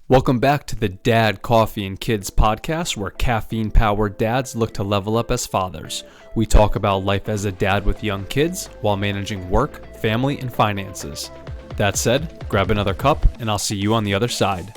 Welcome back to the Dad, Coffee, and Kids podcast, where caffeine-powered dads look to level up as fathers. We talk about life as a dad with young kids while managing work, family, and finances. That said, grab another cup, and I'll see you on the other side.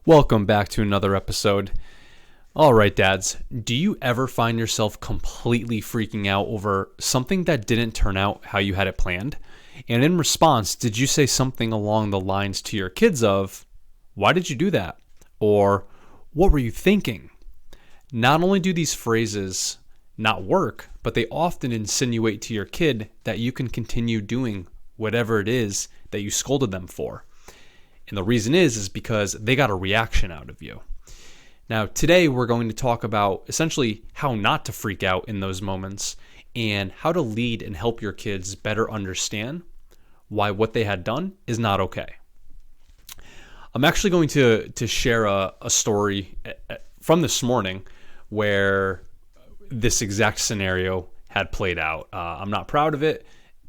Welcome back to another episode. All right, dads, do you ever find yourself completely freaking out over something that didn't turn out how you had it planned? And in response, did you say something along the lines to your kids of, "Why did you do that?" Or, "What were you thinking?" Not only do these phrases not work, but they often insinuate to your kid that you can continue doing whatever it is that you scolded them for. And the reason is because they got a reaction out of you. Now, today we're going to talk about essentially how not to freak out in those moments and how to lead and help your kids better understand why what they had done is not okay. I'm actually going to share a story from this morning where this exact scenario had played out. I'm not proud of it,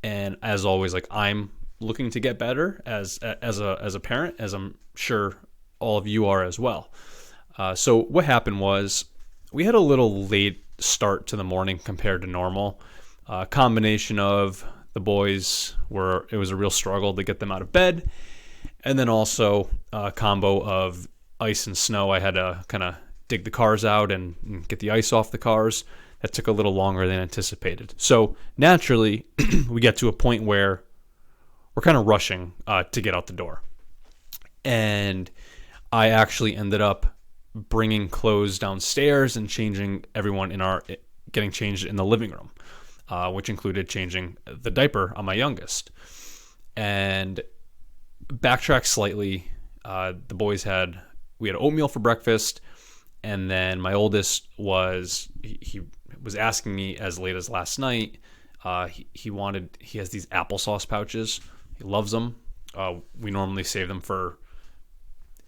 and as always, I'm looking to get better as a parent, as I'm sure all of you are as well. So what happened was we had a little late start to the morning compared to normal. Combination of the boys it was a real struggle to get them out of bed. And then also a combo of ice and snow. I had to kind of dig the cars out and get the ice off the cars. That took a little longer than anticipated. So naturally, we get to a point where we're kind of rushing to get out the door. And I actually ended up bringing clothes downstairs and changing everyone getting changed in the living room, which included changing the diaper on my youngest. And backtrack slightly, we had oatmeal for breakfast, and then my oldest he was asking me as late as last night. He has these applesauce pouches. He loves them. We normally save them for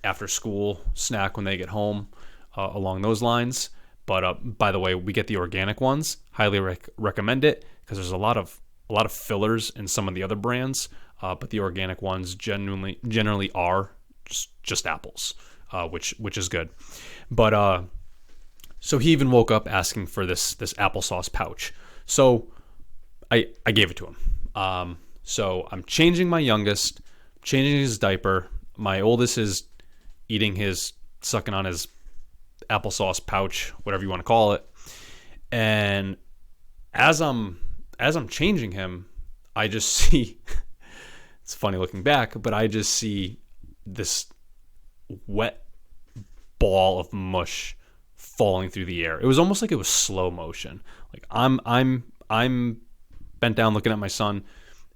after school snack when they get home, along those lines. But by the way, we get the organic ones. Highly recommend it because there's a lot of fillers in some of the other brands, but the organic ones generally are just apples, which is good. But so he even woke up asking for this applesauce pouch. So I gave it to him. So I'm changing my youngest, changing his diaper. My oldest is sucking on his applesauce pouch, whatever you want to call it. And as I'm changing him, I just see, it's funny looking back, but I just see this wet ball of mush falling through the air. It was almost like it was slow motion. Like I'm bent down looking at my son,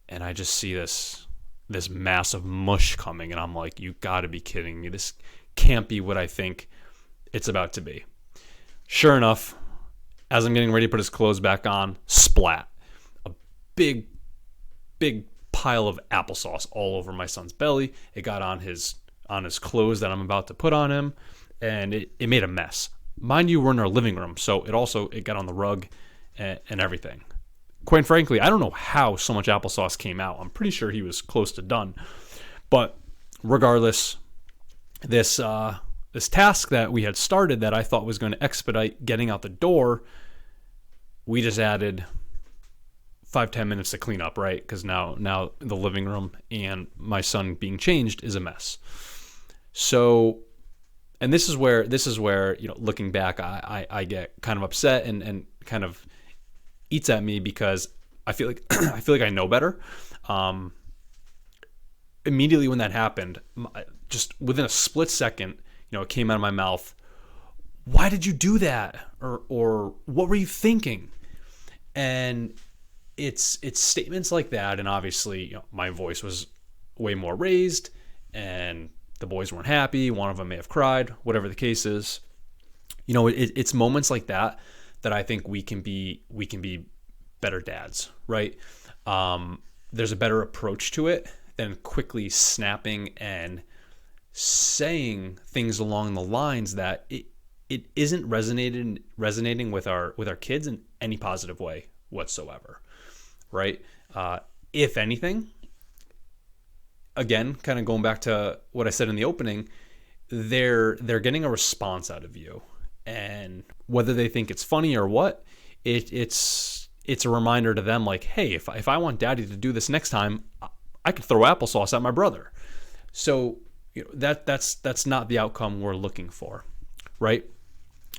and I just see this mass of mush coming, and I'm like, you gotta be kidding me. This can't be what I think it's about to be. Sure enough, as I'm getting ready to put his clothes back on, splat. A big pile of applesauce all over my son's belly. It got on his clothes that I'm about to put on him, and it made a mess. Mind you, we're in our living room, so it got on the rug and everything. Quite frankly, I don't know how so much applesauce came out. I'm pretty sure he was close to done. But regardless, this task that we had started that I thought was going to expedite getting out the door, we just added 5-10 minutes to clean up, right? Because now the living room and my son being changed is a mess. So, and this is where looking back, I get kind of upset and kind of eats at me because I feel like I know better. Immediately when that happened, just within a split second, it came out of my mouth, "Why did you do that?" or "What were you thinking?" And it's statements like that, and obviously, my voice was way more raised, and the boys weren't happy. One of them may have cried, whatever the case is. It's moments like that I think we can be better dads, right? There's a better approach to it than quickly snapping and saying things along the lines that it isn't resonating with our kids in any positive way whatsoever, right? if anything, again, kind of going back to what I said in the opening, they're getting a response out of you. And whether they think it's funny or what, it's a reminder to them like, hey, if I want daddy to do this next time, I could throw applesauce at my brother. So that's not the outcome we're looking for, right?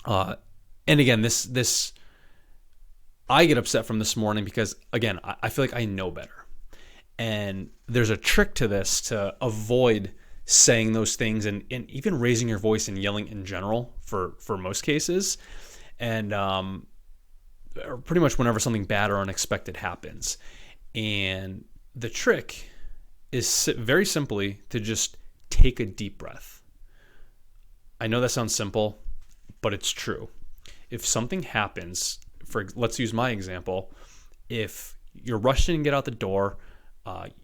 And again, this I get upset from this morning because, again, I feel like I know better. And there's a trick to this to avoid saying those things and even raising your voice and yelling in general for most cases. And pretty much whenever something bad or unexpected happens. And the trick is very simply to just take a deep breath. I know that sounds simple, but it's true. If something happens, let's use my example, if you're rushing to get out the door,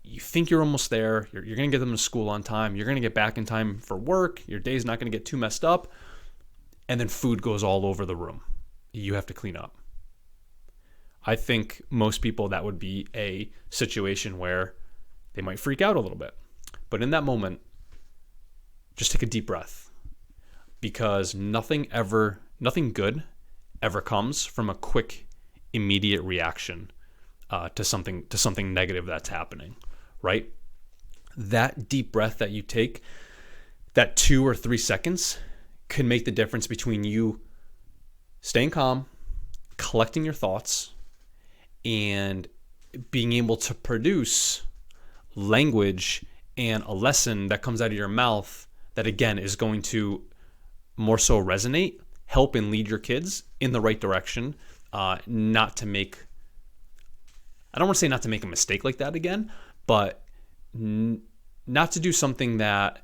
you think you're almost there, you're going to get them to school on time, you're going to get back in time for work, your day's not going to get too messed up, and then food goes all over the room. You have to clean up. I think most people, that would be a situation where they might freak out a little bit. But in that moment, just take a deep breath, because nothing good ever comes from a quick, immediate reaction to something negative that's happening, right? That deep breath that you take, that 2 or 3 seconds, can make the difference between you staying calm, collecting your thoughts, and being able to produce language and a lesson that comes out of your mouth that, again, is going to more so resonate, help and lead your kids in the right direction, not to make a mistake like that again, but not to do something that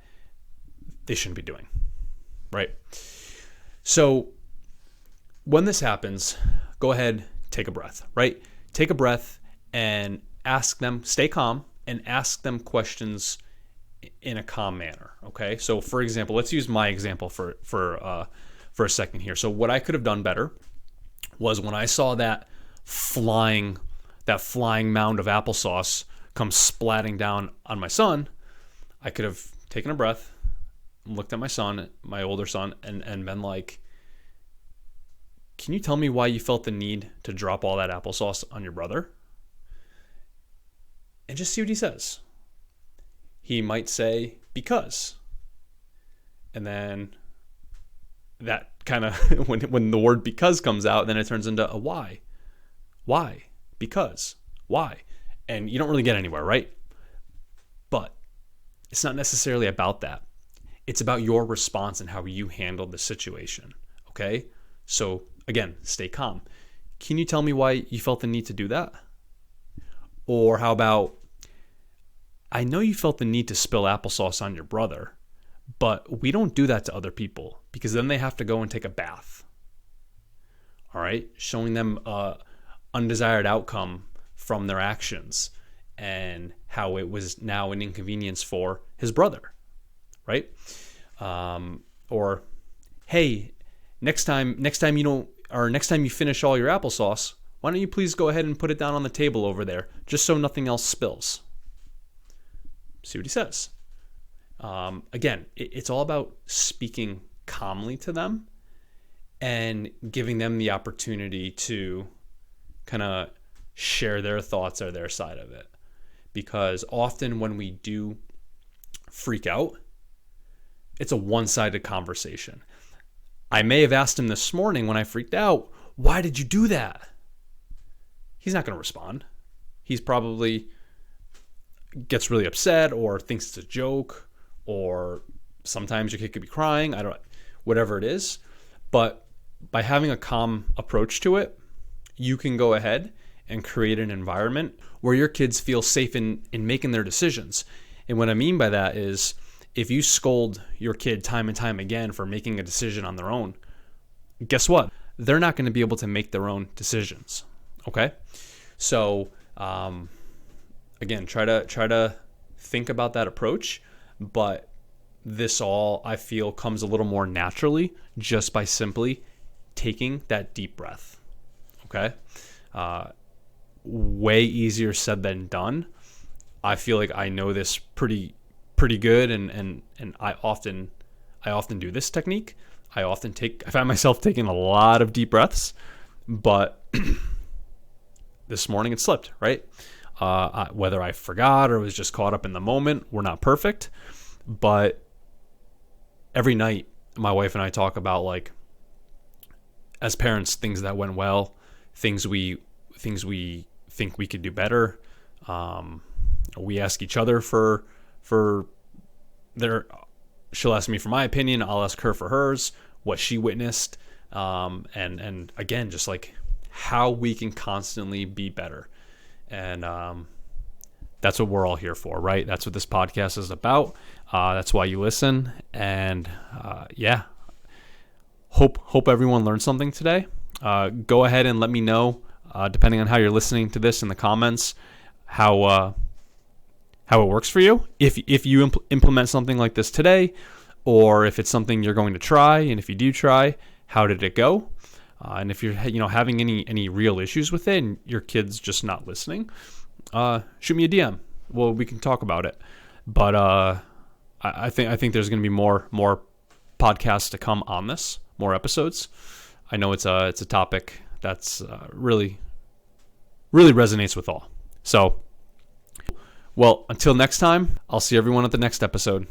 they shouldn't be doing, right? So when this happens, go ahead, take a breath, right? Take a breath and ask them, stay calm, and ask them questions in a calm manner, okay? So for example, let's use my example for a second here. So what I could have done better was, when I saw that flying mound of applesauce come splatting down on my son, I could have taken a breath, looked at my son, my older son, and been like, can you tell me why you felt the need to drop all that applesauce on your brother? And just see what he says. He might say, because. And then that kind of, when the word because comes out, then it turns into a why. Why? Because. Why? And you don't really get anywhere, right? But it's not necessarily about that. It's about your response and how you handled the situation, okay? So again, stay calm. Can you tell me why you felt the need to do that? Or how about, I know you felt the need to spill applesauce on your brother, but we don't do that to other people, because then they have to go and take a bath. All right? Showing them undesired outcome from their actions and how it was now an inconvenience for his brother, right? Or, hey, next time you finish all your applesauce, why don't you please go ahead and put it down on the table over there, just so nothing else spills. See what he says. Again, it's all about speaking calmly to them and giving them the opportunity to kind of share their thoughts or their side of it. Because often when we do freak out, it's a one-sided conversation. I may have asked him this morning when I freaked out, why did you do that? He's not going to respond. He's probably gets really upset or thinks it's a joke, or sometimes your kid could be crying. Whatever it is. But by having a calm approach to it, you can go ahead and create an environment where your kids feel safe in making their decisions. And what I mean by that is, if you scold your kid time and time again for making a decision on their own, guess what? They're not going to be able to make their own decisions. Okay? So, again, try to think about that approach, but this all, I feel, comes a little more naturally just by simply taking that deep breath. Okay? Way easier said than done, I feel like I know this pretty good, and I often do this technique. I find myself taking a lot of deep breaths, but this morning it slipped, right? Whether I forgot or was just caught up in the moment, we're not perfect, but every night my wife and I talk about, like, as parents, things that went well, things we think we could do better. We ask each other for their. She'll ask me for my opinion. I'll ask her for hers, what she witnessed, and again, just like how we can constantly be better. And that's what we're all here for, right? That's what this podcast is about. That's why you listen. And hope everyone learned something today. Go ahead and let me know, depending on how you're listening to this, in the comments, how it works for you. If you implement something like this today, or if it's something you're going to try, and if you do try, how did it go? And if you're having any real issues with it and your kid's just not listening, shoot me a DM. Well, we can talk about it. But I think there's going to be more podcasts to come on this, more episodes. I know it's a topic that's really resonates with all. So, well, until next time, I'll see everyone at the next episode.